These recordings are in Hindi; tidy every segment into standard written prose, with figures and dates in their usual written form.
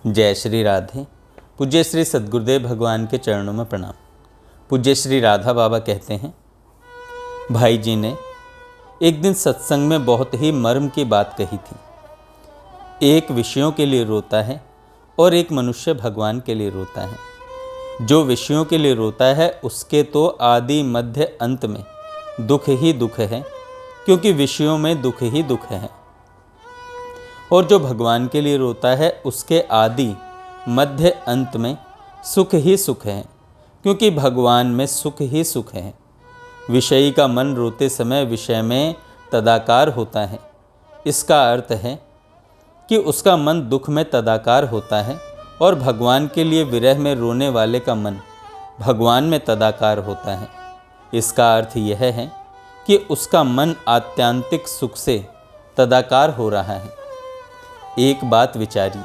जय श्री राधे। पूज्य श्री सद्गुरुदेव भगवान के चरणों में प्रणाम। पूज्य श्री राधा बाबा कहते हैं, भाई जी ने एक दिन सत्संग में बहुत ही मर्म की बात कही थी। एक विषयों के लिए रोता है और एक मनुष्य भगवान के लिए रोता है। जो विषयों के लिए रोता है उसके तो आदि मध्य अंत में दुख ही दुख है, क्योंकि विषयों में दुख ही दुख है। और जो भगवान के लिए रोता है उसके आदि मध्य अंत में सुख ही सुख है, क्योंकि भगवान में सुख ही सुख है। विषयी का मन रोते समय विषय में तदाकार होता है। इसका अर्थ है कि उसका मन दुख में तदाकार होता है, और भगवान के लिए विरह में रोने वाले का मन भगवान में तदाकार होता है। इसका अर्थ यह है कि उसका मन आत्यांतिक सुख से तदाकार हो रहा है। एक बात विचारिए,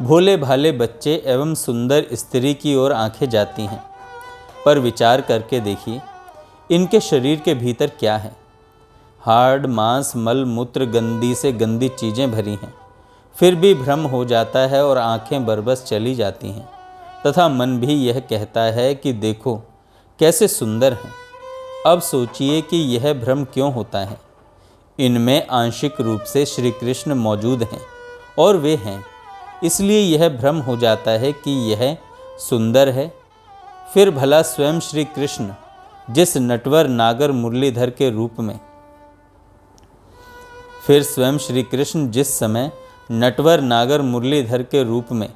भोले भाले बच्चे एवं सुंदर स्त्री की ओर आंखें जाती हैं, पर विचार करके देखिए इनके शरीर के भीतर क्या है। हाड़ मांस मल मूत्र गंदी से गंदी चीज़ें भरी हैं, फिर भी भ्रम हो जाता है और आंखें बरबस चली जाती हैं, तथा मन भी यह कहता है कि देखो कैसे सुंदर हैं। अब सोचिए कि यह भ्रम क्यों होता है। इनमें आंशिक रूप से श्री कृष्ण मौजूद हैं और वे हैं, इसलिए यह भ्रम हो जाता है कि यह सुंदर है। फिर भला स्वयं श्री कृष्ण जिस नटवर नागर मुरलीधर के रूप में जिस समय नटवर नागर मुरलीधर के रूप में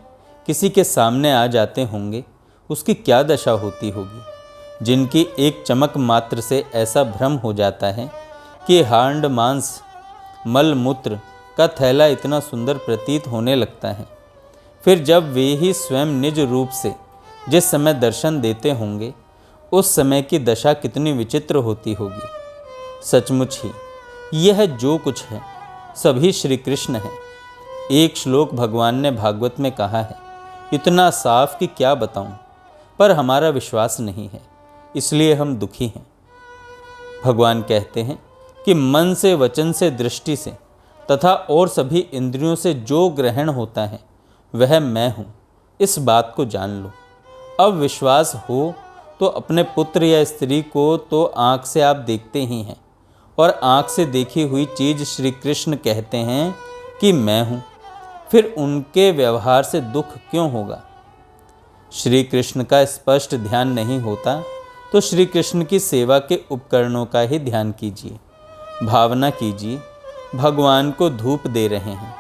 किसी के सामने आ जाते होंगे, उसकी क्या दशा होती होगी। जिनकी एक चमक मात्र से ऐसा भ्रम हो जाता है कि हांड मांस मल मूत्र का थैला इतना सुंदर प्रतीत होने लगता है। फिर जब वे ही स्वयं निज रूप से जिस समय दर्शन देते होंगे, उस समय की दशा कितनी विचित्र होती होगी। सचमुच ही यह जो कुछ है सभी श्री कृष्ण है। एक श्लोक भगवान ने भागवत में कहा है, इतना साफ कि क्या बताऊं, पर हमारा विश्वास नहीं है, इसलिए हम दुखी हैं। भगवान कहते हैं कि मन से वचन से दृष्टि से तथा और सभी इंद्रियों से जो ग्रहण होता है वह मैं हूँ, इस बात को जान लो। अब विश्वास हो तो अपने पुत्र या स्त्री को तो आँख से आप देखते ही हैं, और आँख से देखी हुई चीज़ श्री कृष्ण कहते हैं कि मैं हूँ, फिर उनके व्यवहार से दुख क्यों होगा। श्री कृष्ण का स्पष्ट ध्यान नहीं होता तो श्री कृष्ण की सेवा के उपकरणों का ही ध्यान कीजिए। भावना कीजिए भगवान को धूप दे रहे हैं।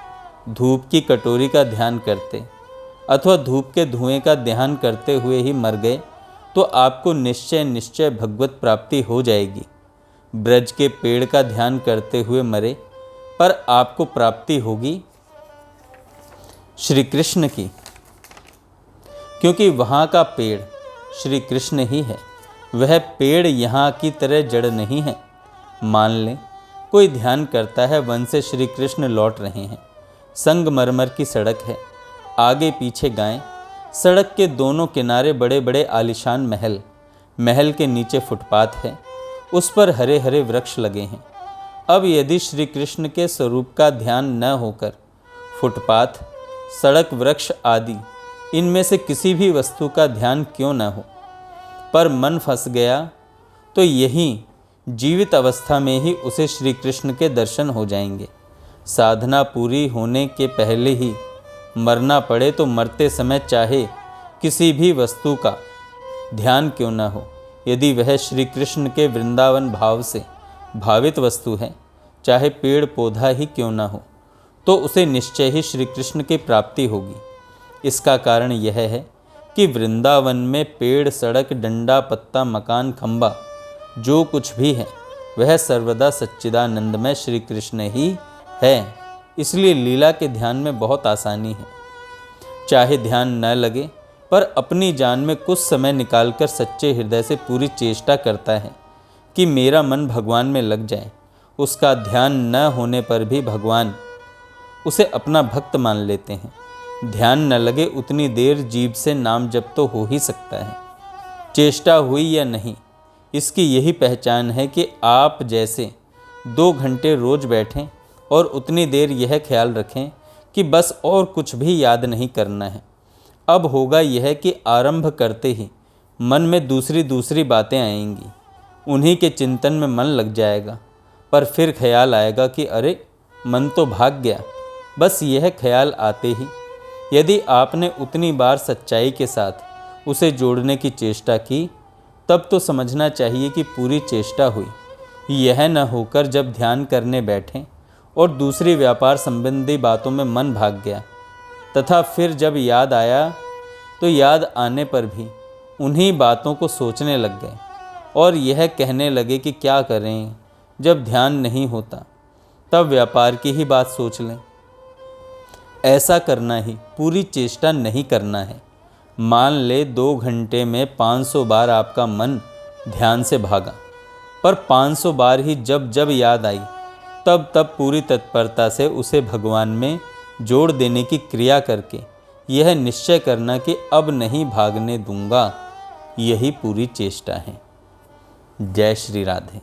धूप की कटोरी का ध्यान करते अथवा धूप के धुएं का ध्यान करते हुए ही मर गए तो आपको निश्चय भगवत प्राप्ति हो जाएगी। ब्रज के पेड़ का ध्यान करते हुए मरे पर आपको प्राप्ति होगी श्री कृष्ण की, क्योंकि वहाँ का पेड़ श्री कृष्ण ही है। वह पेड़ यहाँ की तरह जड़ नहीं है। मान लें कोई ध्यान करता है, वन से श्री कृष्ण लौट रहे हैं। संगमरमर की सड़क है, आगे पीछे गायें। सड़क के दोनों किनारे बड़े बड़े आलीशान महल, महल के नीचे फुटपाथ है, उस पर हरे हरे वृक्ष लगे हैं। अब यदि श्री कृष्ण के स्वरूप का ध्यान न होकर फुटपाथ, सड़क, वृक्ष आदि इनमें से किसी भी वस्तु का ध्यान क्यों न हो, पर मन फंस गया तो यही जीवित अवस्था में ही उसे श्री कृष्ण के दर्शन हो जाएंगे। साधना पूरी होने के पहले ही मरना पड़े तो मरते समय चाहे किसी भी वस्तु का ध्यान क्यों न हो, यदि वह श्री कृष्ण के वृंदावन भाव से भावित वस्तु है, चाहे पेड़ पौधा ही क्यों न हो, तो उसे निश्चय ही श्री कृष्ण की प्राप्ति होगी। इसका कारण यह है कि वृंदावन में पेड़, सड़क, डंडा, पत्ता, मकान, खंबा जो कुछ भी है वह सर्वदा सच्चिदानंदमय श्री कृष्ण ही है। इसलिए लीला के ध्यान में बहुत आसानी है। चाहे ध्यान न लगे पर अपनी जान में कुछ समय निकालकर सच्चे हृदय से पूरी चेष्टा करता है कि मेरा मन भगवान में लग जाए। उसका ध्यान न होने पर भी भगवान उसे अपना भक्त मान लेते हैं। ध्यान न लगे उतनी देर जीभ से नाम जप तो हो ही सकता है। चेष्टा हुई या नहीं, इसकी यही पहचान है कि आप जैसे 2 घंटे रोज बैठें और उतनी देर यह ख्याल रखें कि बस और कुछ भी याद नहीं करना है। अब होगा यह कि आरंभ करते ही मन में दूसरी दूसरी बातें आएंगी, उन्हीं के चिंतन में मन लग जाएगा। पर फिर ख्याल आएगा कि अरे मन तो भाग गया। बस यह ख्याल आते ही यदि आपने उतनी बार सच्चाई के साथ उसे जोड़ने की चेष्टा की, तब तो समझना चाहिए कि पूरी चेष्टा हुई। यह न होकर जब ध्यान करने बैठें और दूसरी व्यापार संबंधी बातों में मन भाग गया, तथा फिर जब याद आया तो याद आने पर भी उन्हीं बातों को सोचने लग गए और यह कहने लगे कि क्या करें, जब ध्यान नहीं होता तब व्यापार की ही बात सोच लें। ऐसा करना ही पूरी चेष्टा नहीं करना है। मान ले 2 घंटे में 500 बार आपका मन ध्यान से भागा, पर 500 बार ही जब जब याद आई तब तब पूरी तत्परता से उसे भगवान में जोड़ देने की क्रिया करके यह निश्चय करना कि अब नहीं भागने दूंगा। यही पूरी चेष्टा है। जय श्री राधे।